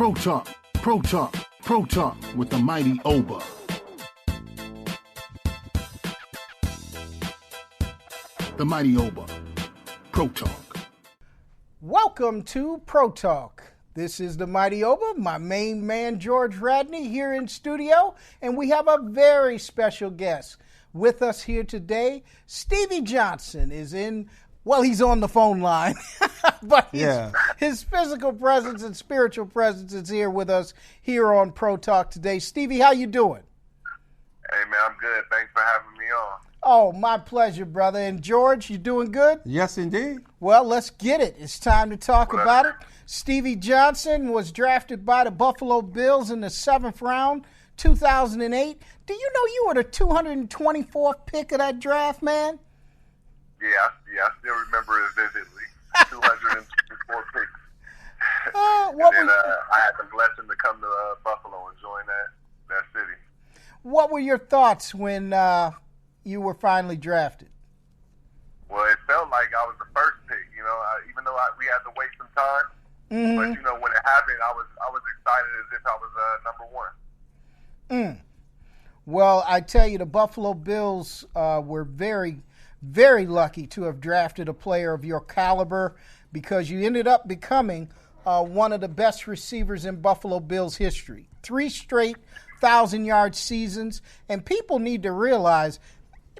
Pro Talk with the mighty Oba. The mighty Oba. Pro Talk. Welcome to Pro Talk. This is the mighty Oba, my main man George Radney here in studio, and we have a very special guest with us here today. Stevie Johnson is he's on the phone line, but his physical presence and spiritual presence is here with us here on Pro Talk today. Stevie, how you doing? Hey, man, I'm good. Thanks for having me on. Oh, my pleasure, brother. And George, you doing good? Yes, indeed. Well, let's get it. It's time to talk about it. Stevie Johnson was drafted by the Buffalo Bills in the 7th round, 2008. Do you know you were the 224th pick of that draft, man? Yeah, I still remember it vividly. 224 picks. I had the blessing to come to Buffalo and join that city. What were your thoughts when you were finally drafted? Well, it felt like I was the first pick, even though we had to wait some time. Mm-hmm. But, when it happened, I was excited as if I was number one. Well, I tell you, the Buffalo Bills were very, very lucky to have drafted a player of your caliber because you ended up becoming one of the best receivers in Buffalo Bills history. 3 straight 1,000-yard seasons, and people need to realize,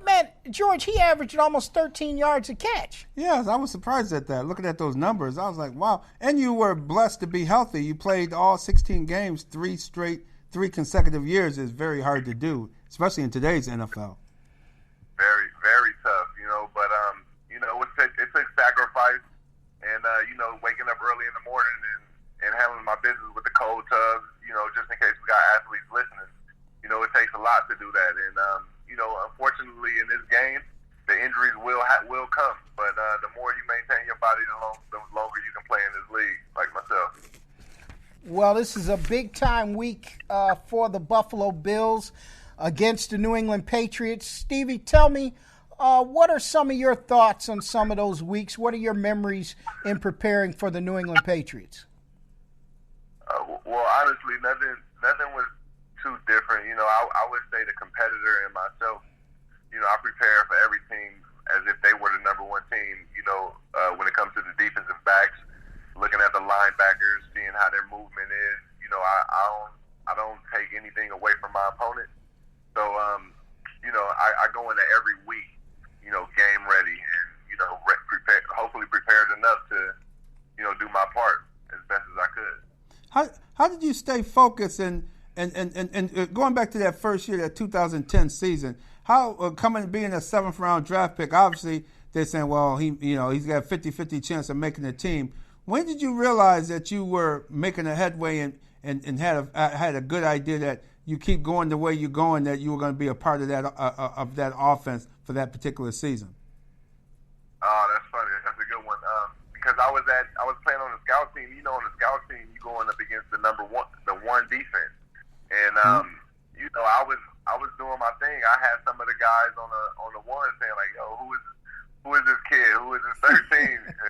man, George, he averaged almost 13 yards a catch. Yes, I was surprised at that. Looking at those numbers, I was like, wow. And you were blessed to be healthy. You played all 16 games, 3 consecutive years is very hard to do, especially in today's NFL. Very, very tough, but it took sacrifice and, waking up early in the morning and handling my business with the cold tubs, just in case we got athletes listening. It takes a lot to do that. And, unfortunately in this game, the injuries will come. But the more you maintain your body, the longer you can play in this league, like myself. Well, this is a big-time week for the Buffalo Bills against the New England Patriots. Stevie, tell me, what are some of your thoughts on some of those weeks? What are your memories in preparing for the New England Patriots? Well, honestly, nothing was too different. I would say the competitor in myself, I prepare for every team as if they were the number one team, when it comes to the defensive backs, looking at the linebackers, seeing how their movement is. I don't take anything away from my opponent. So, I go into every week, game ready and, hopefully prepared enough to, do my part as best as I could. How did you stay focused and going back to that first year, that 2010 season, how being a 7th round draft pick, obviously they're saying, well, he's got a 50-50 chance of making the team. When did you realize that you were making a headway and had a good idea that you keep going the way you're going, that you were going to be a part of that offense for that particular season? Oh, that's funny. That's a good one. Because I was playing on the scout team. On the scout team, you're going up against the one defense, and I was doing my thing. I had some of the guys on the one saying like, "Yo, who is this kid? Who is this 13?" And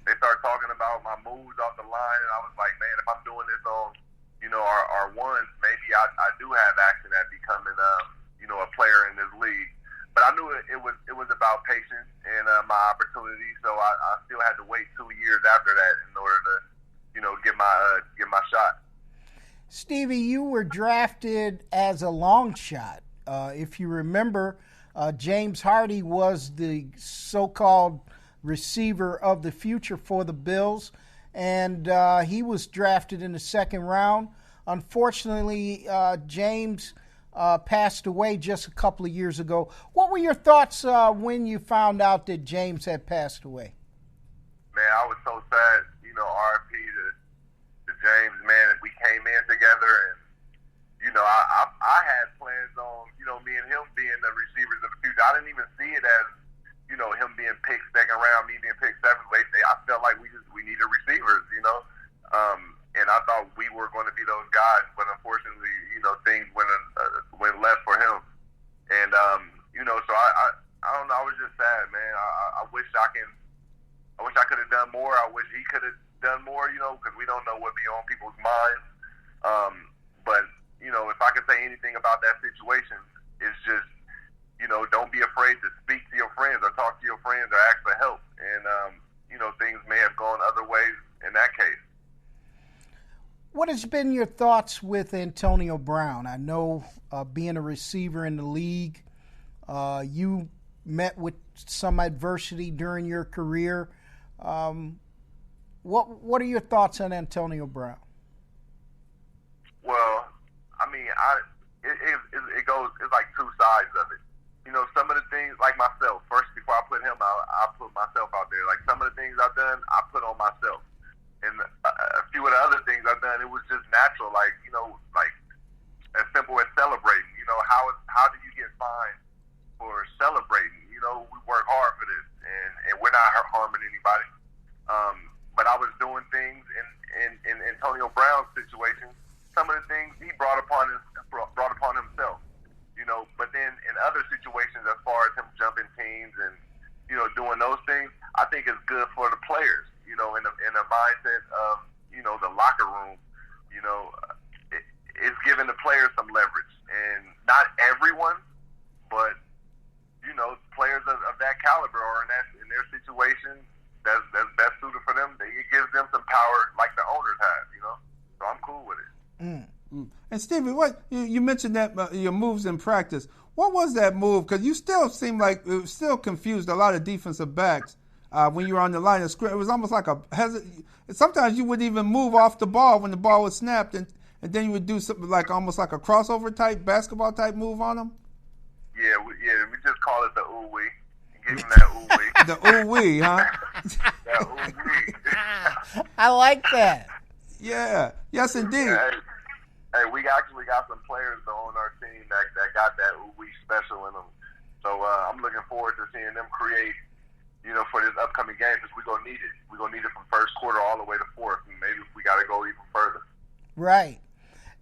they started talking about my moves off the line, and I was like, "Man, if I'm doing this on, our ones, maybe I do have action at becoming, a player in this league." But I knew it was about patience and my opportunity, so I still had to wait 2 years after that in order to, get my shot. Stevie, you were drafted as a long shot. If you remember, James Hardy was the so-called receiver of the future for the Bills, and he was drafted in the 2nd round. Unfortunately, James passed away just a couple of years ago. What were your thoughts when you found out that James had passed away? Man, I was so sad. R.I.P. to James, man. We came in together, and I had plans on me and him being the receivers of the future. I didn't even see it as him being picked 2nd round, me being picked 7th. I felt like we needed receivers, and I thought we were going to be those guys, but unfortunately, things went left for him, and so I don't know. I was just sad, man. I wish I could have done more. I wish he could have done more, because we don't know what be on people's minds. But, if I could say anything about that situation, it's just, don't be afraid to speak to your friends or talk to your friends or ask for help. And, things may have gone other ways in that case. What has been your thoughts with Antonio Brown? I know being a receiver in the league, you met with some adversity during your career. What are your thoughts on Antonio Brown? Well, I mean, it's like two sides of it. Some of the things, like myself, first before I put him out, I put myself out there. Like some of the things I've done, I put on myself. And a few of the other things I've done, it was just natural. Like, like as simple as celebrating. How do you get fined for celebrating? We work hard for this, and we're not harming anybody. But I was doing things in Antonio Brown's situation. Some of the things he brought upon himself. But then in other situations, as far as him jumping teams and doing those things, I think it's good for the players. In the mindset of the locker room, it's giving the players some leverage, and not everyone, but players of that caliber or in their situation that's best suited for them. It gives them some power, like the owners have. So I'm cool with it. Mm. And Stevie, what you mentioned that your moves in practice. What was that move? Because you still seem like it still confused a lot of defensive backs when you were on the line of scrimmage. It was almost like sometimes you wouldn't even move off the ball when the ball was snapped, and then you would do something like almost like a crossover type basketball type move on them. Yeah, we just call it the ooh-wee. Give him that ooh-wee. The ooh-wee, huh? That ooh-wee. I like that. Yeah. Yes, indeed. Yeah, hey, we actually got some players though on our team that got that ooh-wee special in them. So I'm looking forward to seeing them create, for this upcoming game, because we're going to need it. We're going to need it from first quarter all the way to fourth, and maybe we got to go even further. Right.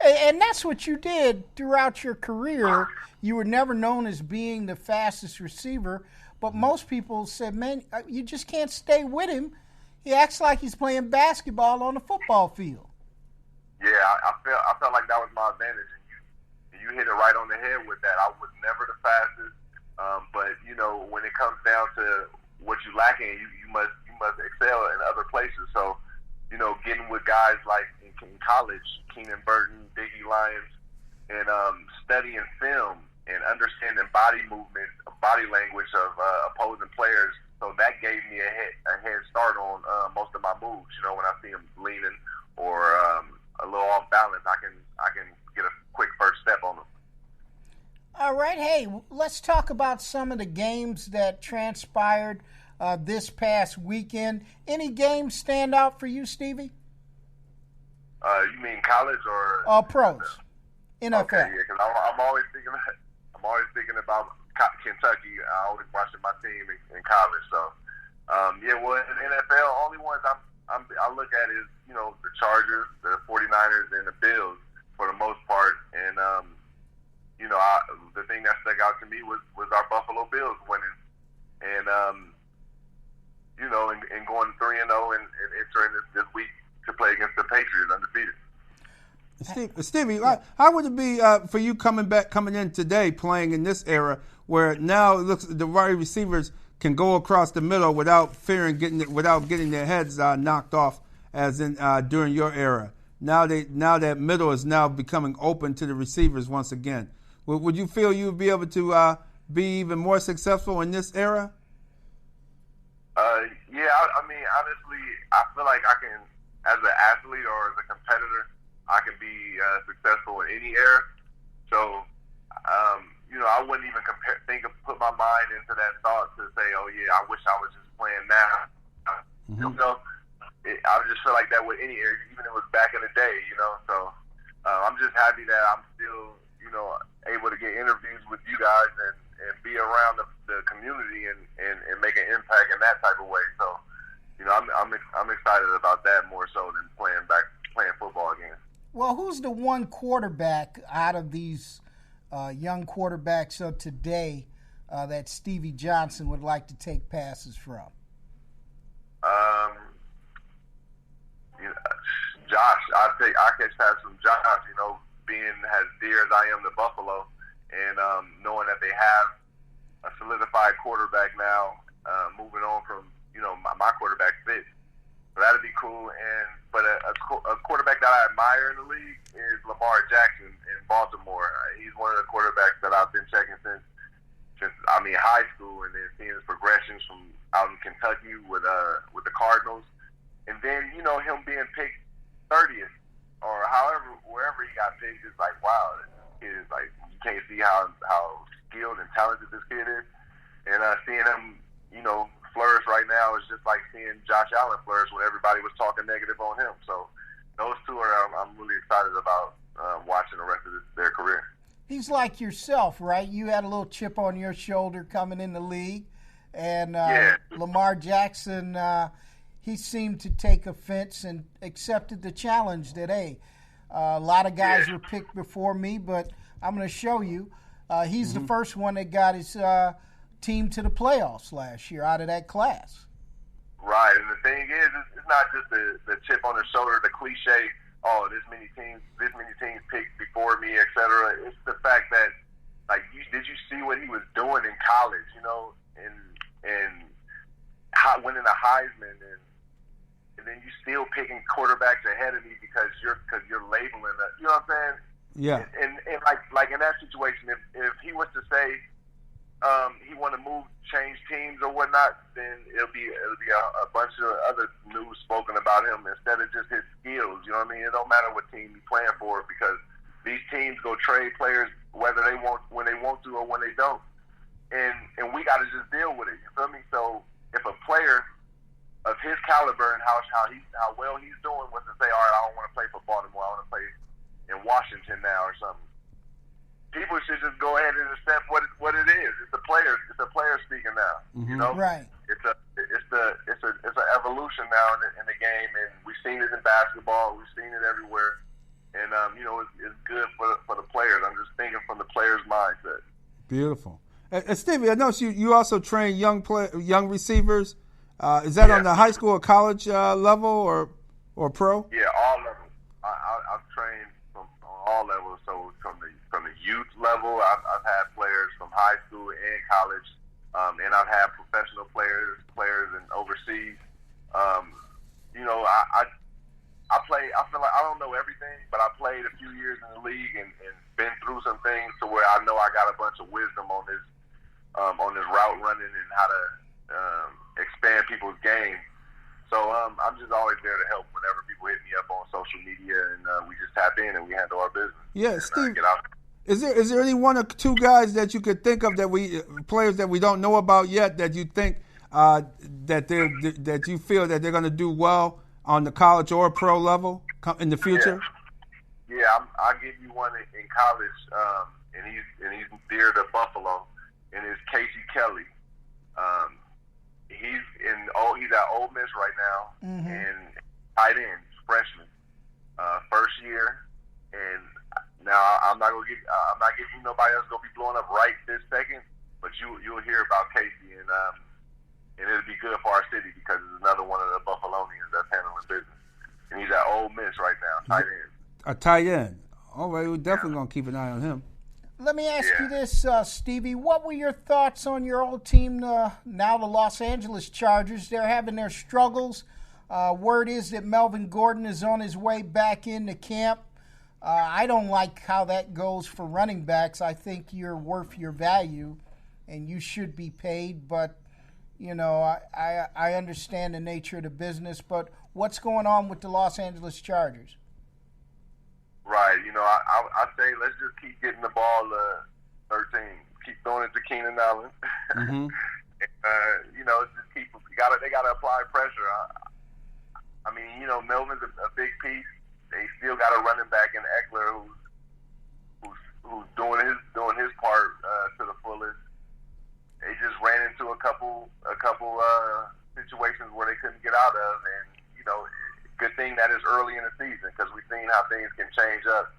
And that's what you did throughout your career. You were never known as being the fastest receiver, but most people said, man, you just can't stay with him. He acts like he's playing basketball on the football field. Yeah, I felt like that was my advantage, and you hit it right on the head with that. I was never the fastest, but when it comes down to what you lack in, you must excel in other places. So, getting with guys like in college, Keenan Burton, Biggie Lyons, and studying film and understanding body movement, body language of opposing players. So that gave me a head start on most of my moves. When I see them leaning or a little off balance, I can get a quick first step on them. All right, hey, let's talk about some of the games that transpired this past weekend. Any games stand out for you, Stevie? You mean college or pros? NFL. Okay, yeah, because I'm always thinking about Kentucky. I always watching my team in college. So, well, in NFL, only ones I look at is the Chargers, the 49ers, and the Bills for the most part. And the thing that stuck out to me was our Buffalo Bills winning, and and going 3-0 and entering this week to play against the Patriots undefeated. Stevie, how would it be for you coming in today, playing in this era where now it looks the wide receivers can go across the middle without getting their heads knocked off, as in during your era? Now that middle is now becoming open to the receivers once again. Would you feel you would be able to be even more successful in this era? Yeah, I mean, honestly, I feel like I can, as an athlete or as a competitor, I can be successful in any era. So, I wouldn't even put my mind into that thought to say, oh yeah, I wish I was just playing now. Mm-hmm. I just feel like that with any era, even if it was back in the day, So, I'm just happy that I'm still, able to get interviews with you guys and be around the community and make an impact in that type of way. So, I'm excited about that more so than playing football again. Well, who's the one quarterback out of these young quarterbacks of today that Stevie Johnson would like to take passes from? Man, I don't know. I mean, I would say, I mean, I would say Stevie Johnson. I mean, he's a good quarterback. He's a good athlete. He's a good player. But, I mean, I would say, catch passes from Josh. You know, being as dear as I am to Buffalo, and knowing that they have a solidified quarterback now, moving on from my quarterback fit. So that'd be cool. But a quarterback that I admire in the league is Lamar Jackson in Baltimore. He's one of the quarterbacks that I've been checking since high school, and then seeing his progressions from out in Kentucky with the Cardinals, and then him being picked 30th or wherever he got picked. It's like, wow, this kid is like, you can't see how skilled and talented this kid is, and seeing him flourish right now is just like seeing Josh Allen flourish when everybody was talking negative on him. So those two I'm really excited about watching the rest of their career. He's like yourself, right? You had a little chip on your shoulder coming in the league, and Lamar Jackson, he seemed to take offense and accepted the challenge that, hey, a lot of guys were picked before me, but I'm going to show you. He's the first one that got his team to the playoffs last year out of that class. Right, and the thing is, it's not just the chip on the shoulder, the cliche, oh, this many teams picked before me, et cetera. It's the fact that, like, did you see what he was doing in college, and winning a Heisman, and then you still picking quarterbacks ahead of me because you're labeling that, you know what I'm saying? Yeah. And like in that situation, if he was to say he want to change teams or whatnot, then it'll be a bunch of other news spoken about him instead of just his skills. You know what I mean? It don't matter what team he's playing for, because these teams go trade players when they want to or when they don't, and we got to just deal with it. You feel me? So if a player of his caliber and how well he's doing was to say, all right, I don't want to play for Baltimore, I want to play in Washington now or something, people should just go ahead and accept what it is. It's a player speaking now. You know, right? It's an evolution now in the game, and we've seen it in basketball. We've seen it everywhere, and it's good for the players. I'm just thinking from the players' mindset. Beautiful. And Stevie, I noticed you also train young receivers. Is that on the high school or college level or pro? Yeah, all levels. I've trained from all levels. So from the youth level, I've had players from high school and college, and I've had professional players and overseas. I play. I feel like I don't know everything, but I played a few years in the league and been through some things to where I know I got a bunch of wisdom on this route running and how to expand people's game. So I'm just always there to help whenever people hit me up on social media, and we just tap in and we handle our business. Yeah, Steve. Is there any one or two guys that you could think of players that we don't know about yet that you think that you feel that they're going to do well on the college or pro level in the future? Yeah, I'll give you one in college, and he's dear to Buffalo, and it's Casey Kelly. He's at Ole Miss right now, and tight end, freshman, first year, and now I'm not giving nobody else gonna be blowing up right this second, but you'll hear about Casey, and it'll be good for our city because it's another one of the Buffalonians that's handling business, and he's at Ole Miss right now, tight end. A tight end. All right, we're definitely gonna keep an eye on him. Let me ask you this, Stevie. What were your thoughts on your old team, now the Los Angeles Chargers? They're having their struggles. Word is that Melvin Gordon is on his way back into camp. I don't like how that goes for running backs. I think you're worth your value, and you should be paid. But, I understand the nature of the business. But what's going on with the Los Angeles Chargers? Right, I say let's just keep getting the ball 13. Keep throwing it to Keenan Allen. Mm-hmm. Just keep. They gotta apply pressure. Melvin's a big piece. They still got a running back in Eckler who's doing his part to the fullest. They just ran into a couple situations where they couldn't get out of, and good thing that is early in the season because we've seen how things can change up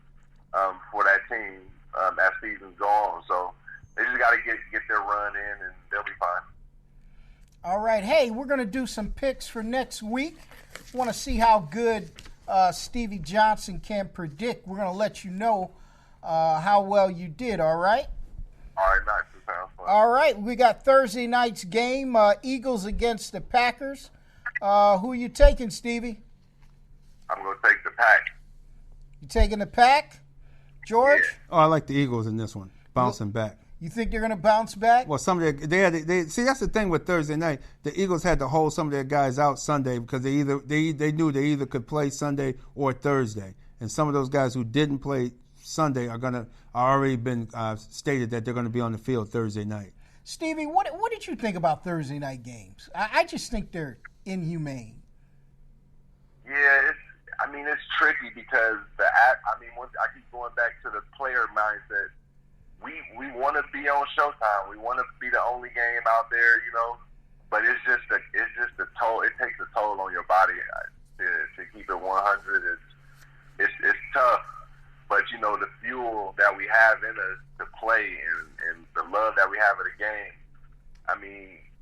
for that team as seasons go on. So they just got to get their run in, and they'll be fine. All right. Hey, we're going to do some picks for next week. Want to see how good Stevie Johnson can predict. We're going to let you know how well you did, all right? All right, nice. That sounds fun. All right, we got Thursday night's game, Eagles against the Packers. Who you taking, Stevie? I'm going to take the Pack. You taking the Pack? George? Yeah. Oh, I like the Eagles in this one, bouncing back. You think they're going to bounce back? Well, some of they see that's the thing with Thursday night. The Eagles had to hold some of their guys out Sunday because they knew they either could play Sunday or Thursday, and some of those guys who didn't play Sunday are already been stated that they're going to be on the field Thursday night. Stevie, what did you think about Thursday night games? I just think they're inhumane. Yeah, it's tricky because once I keep going back to the player mindset. We want to be on Showtime. We want to be the only game out there, But it's just a toll. It takes a toll on your body to keep it 100. It's tough, but the fuel that we have in us to play and the love that we have of the game.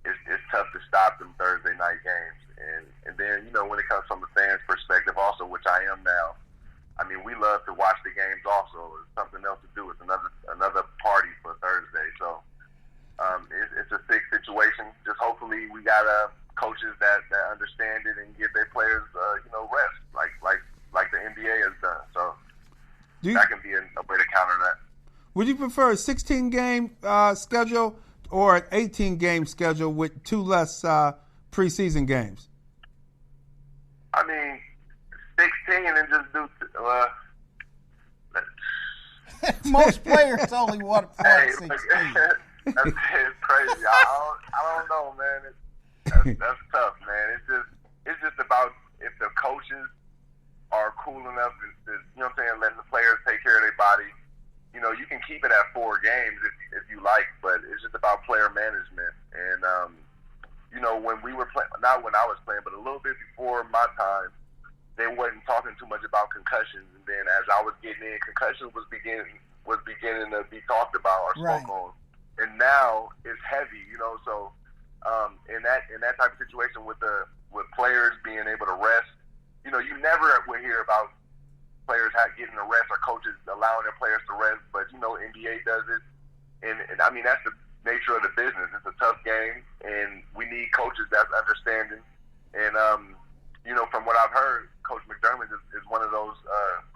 It's tough to stop them Thursday night games. And then when it comes from the fans' perspective, also, which I am now. We love to watch the games also. It's something else to do. It's another party for Thursday. So it's a sick situation. Just hopefully we got coaches that understand it and give their players rest, like the NBA has done. So that can be a way to counter that. Would you prefer a 16-game schedule or an 18-game schedule with 2 less preseason games? 16 and then just do. Most players only want 16. It's crazy. I don't know, man. That's tough, man. It's just about if the coaches are cool enough to letting the players take care of their body. You can keep it at 4 games if you like, but it's just about player management. And when we were playing, not when I was playing, but a little bit before my time. They wasn't talking too much about concussions, and then as I was getting in, concussions was beginning to be talked about or spoke on, and now it's heavy, So in that type of situation with players being able to rest, you never would hear about players getting a rest or coaches allowing their players to rest, but NBA does it, and that's the nature of the business. It's a tough game, and we need coaches that's understanding, and from what I've heard. Coach McDermott is one of those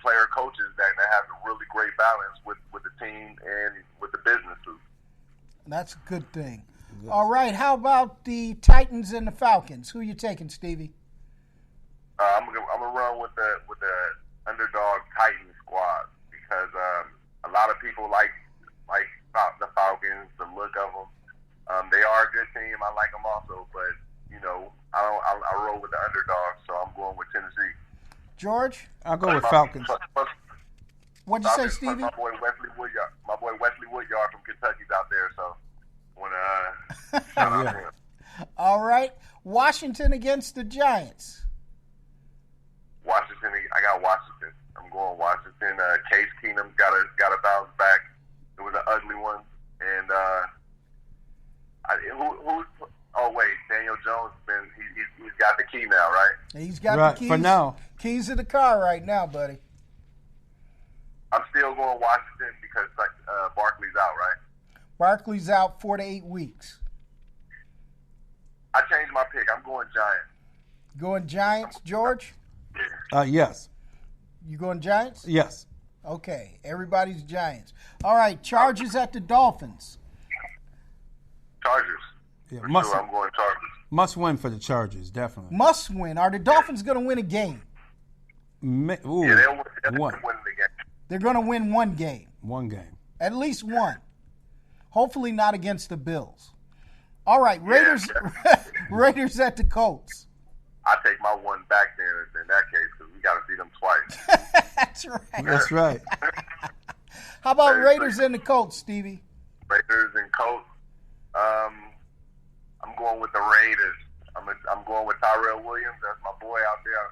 player coaches that has a really great balance with the team and with the business too. That's a good thing. Yes. All right, how about the Titans and the Falcons? Who are you taking, Stevie? I'm gonna run with the underdog Titans squad because a lot of people like the Falcons, the look of them. They are a good team. I like them also, but I roll with the underdog, so I'm going with Tennessee. George? I'll go with Falcons. What'd you say, Stevie? My boy Wesley Woodyard from Kentucky's out there, so I want to shout out to him. All right. Washington against the Giants. I got Washington. I'm going Washington. Case Keenum's got to bounce back. It was an ugly one, and oh wait, Daniel Jones he's got the key now, right? He's got the keys for now. Keys to the car right now, buddy. I'm still going Washington because Barkley's out, right? Barkley's out 4 to 8 weeks. I changed my pick. I'm going Giants. Going Giants, George? Yes. You going Giants? Yes. Okay, everybody's Giants. All right, Chargers at the Dolphins. Chargers. Yeah, I'm going Chargers. Must win for the Chargers, definitely. Must win. Are the Dolphins going to win a game? They'll win the game. They're going to win one game. One game. At least one. Hopefully not against the Bills. All right, Raiders Raiders at the Colts. I take my one back there in that case because we got to see them twice. That's right. That's right. How about Raiders and the Colts, Stevie? Raiders and Colts. I'm going with the Raiders. I'm going with Tyrell Williams. That's my boy out there.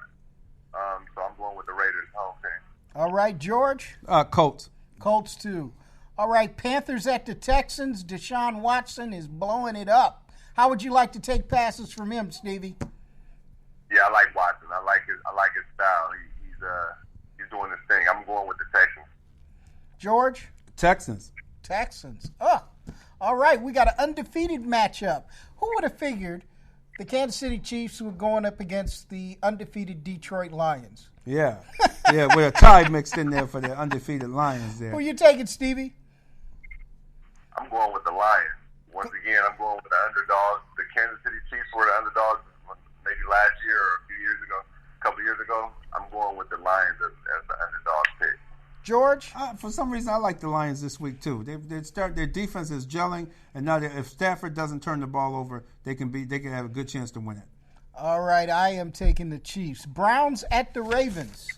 So I'm going with the Raiders home team. All right, George? Colts. Colts, too. All right, Panthers at the Texans. Deshaun Watson is blowing it up. How would you like to take passes from him, Stevie? Yeah, I like Watson. I like his style. He's George? Texans. Texans. Oh, all right. We got an undefeated matchup. Who would have figured the Kansas City Chiefs were going up against the undefeated Detroit Lions? Yeah. Yeah, with a tie mixed in there for the undefeated Lions there. Who you taking, Stevie? I'm going with the Lions. Once again, I'm going with the underdogs. The Kansas City Chiefs were the underdogs maybe last year or a couple years ago. I'm going with the Lions as the underdog pick. George? For some reason, I like the Lions this week too. Their defense is gelling, and now if Stafford doesn't turn the ball over, they can have a good chance to win it. All right, I am taking the Chiefs. Browns at the Ravens.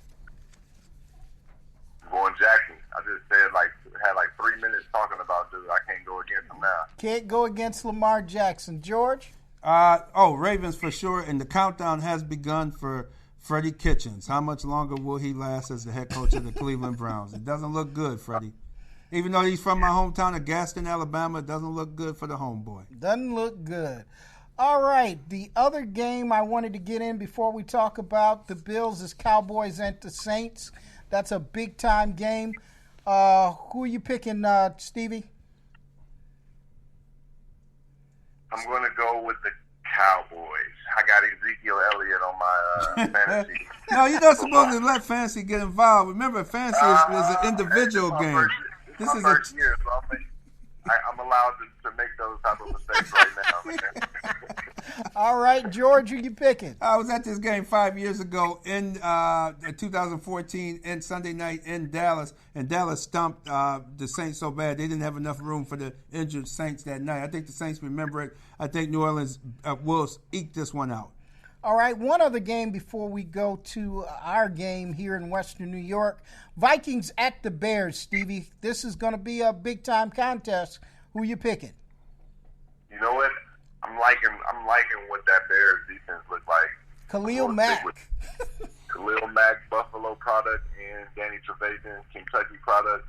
I'm going Jackson. I just had 3 minutes talking about dude. I can't go against him now. Can't go against Lamar Jackson. George? Ravens for sure, and the countdown has begun for Freddie Kitchens. How much longer will he last as the head coach of the Cleveland Browns? It doesn't look good, Freddie. Even though he's from my hometown of Gaston, Alabama, it doesn't look good for the homeboy. Doesn't look good. All right, the other game I wanted to get in before we talk about the Bills is Cowboys and the Saints. That's a big-time game. Who are you picking, Stevie? I'm going to go with the Cowboys. I got Ezekiel Elliott on my fantasy. No, you're not supposed to let fantasy get involved. Remember, fantasy is an individual game. This is my first year, so I'm allowed to make those type of mistakes right now. All right, George, who you picking? I was at this game 5 years ago in 2014 in Sunday night in Dallas, and Dallas stumped the Saints so bad they didn't have enough room for the injured Saints that night. I think the Saints remember it. I think New Orleans will eke this one out. All right, one other game before we go to our game here in Western New York. Vikings at the Bears, Stevie. This is going to be a big-time contest. Who you picking? You know what? I'm liking what that Bears defense look like. Khalil Mack. Khalil Mack, Buffalo product, and Danny Trevathan, Kentucky product.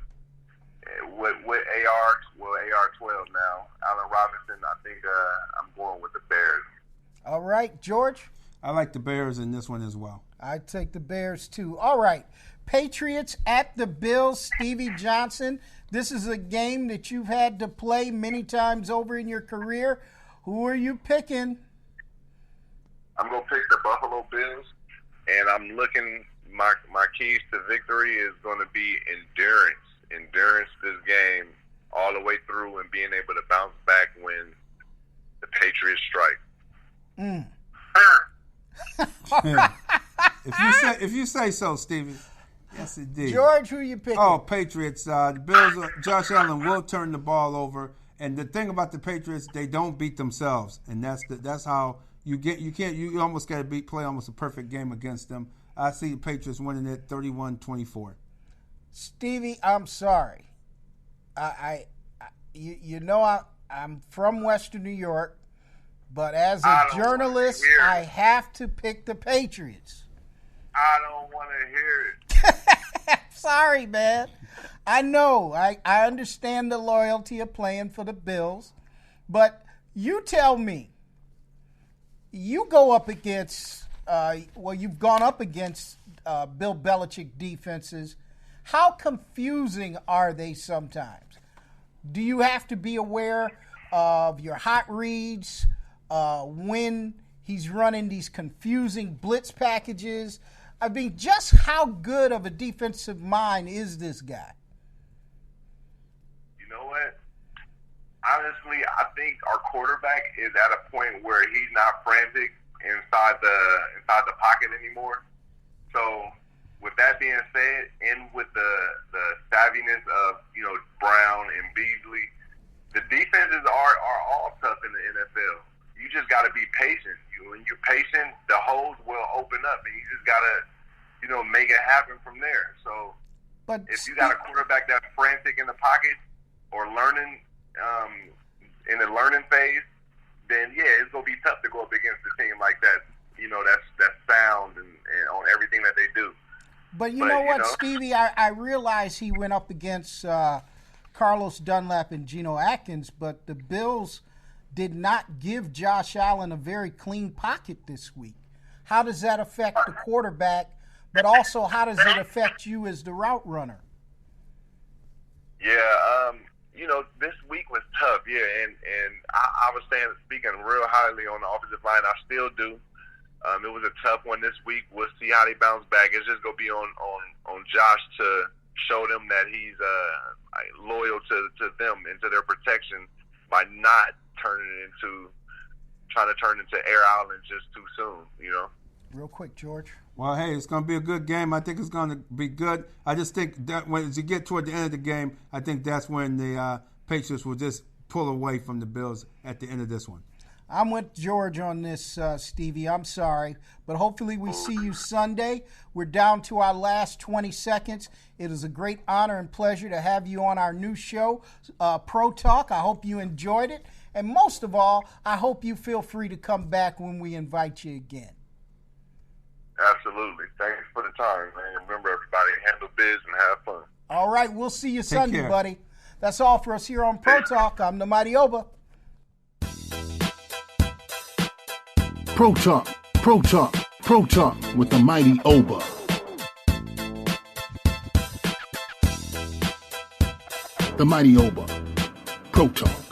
With AR-12 now. Allen Robinson, I think I'm going with the Bears. All right, George? I like the Bears in this one as well. I take the Bears too. All right, Patriots at the Bills, Stevie Johnson. This is a game that you've had to play many times over in your career. Who are you picking? I'm going to pick the Buffalo Bills, and I'm looking, my keys to victory is going to be endurance. Endurance this game all the way through and being able to bounce back when the Patriots strike. If you say so, Stevie. Yes, indeed. George, who you picking? Oh, Patriots. The Bills. Josh Allen will turn the ball over, and the thing about the Patriots, they don't beat themselves, and that's how you almost got to play almost a perfect game against them. I see the Patriots winning it 31-24. Stevie, I'm sorry. I'm from Western New York. But as a journalist, I have to pick the Patriots. I don't want to hear it. Sorry, man. I know. I understand the loyalty of playing for the Bills. But you tell me, you go up against, you've gone up against Bill Belichick defenses. How confusing are they sometimes? Do you have to be aware of your hot reads? When he's running these confusing blitz packages. I mean, just how good of a defensive mind is this guy? You know what? Honestly, I think our quarterback is at a point where he's not frantic inside the pocket anymore. So, with that being said, and with the savviness of Brown and Beasley, the defenses are all tough in the NFL. You just got to be patient. When you're patient, the holes will open up, and you just got to, make it happen from there. So, if you got a quarterback that's frantic in the pocket or learning in the learning phase, then it's gonna be tough to go up against a team like that. That's sound and on everything that they do. But you know what, Stevie? I realize he went up against Carlos Dunlap and Geno Atkins, but the Bills did not give Josh Allen a very clean pocket this week. How does that affect the quarterback, but also how does it affect you as the route runner? Yeah, this week was tough. Yeah, and I was speaking real highly on the offensive line. I still do. It was a tough one this week. We'll see how they bounce back. It's just gonna be on Josh to show them that he's loyal to them and to their protection by not trying to turn into Air Island just too soon. Real quick, George. Well, hey, it's going to be a good game. I think it's going to be good. I just think that as you get toward the end of the game, I think that's when the Patriots will just pull away from the Bills at the end of this one. I'm with George on this, Stevie. I'm sorry. But hopefully we see you Sunday. We're down to our last 20 seconds. It is a great honor and pleasure to have you on our new show, Pro Talk. I hope you enjoyed it. And most of all, I hope you feel free to come back when we invite you again. Absolutely. Thanks for the time, man. Remember, everybody, handle biz and have fun. All right. We'll see you Sunday, care. buddy. That's all for us here on Pro Talk. I'm the Mighty Oba. Pro Talk, Pro Talk, Pro Talk with the Mighty Oba. The Mighty Oba. Pro Talk.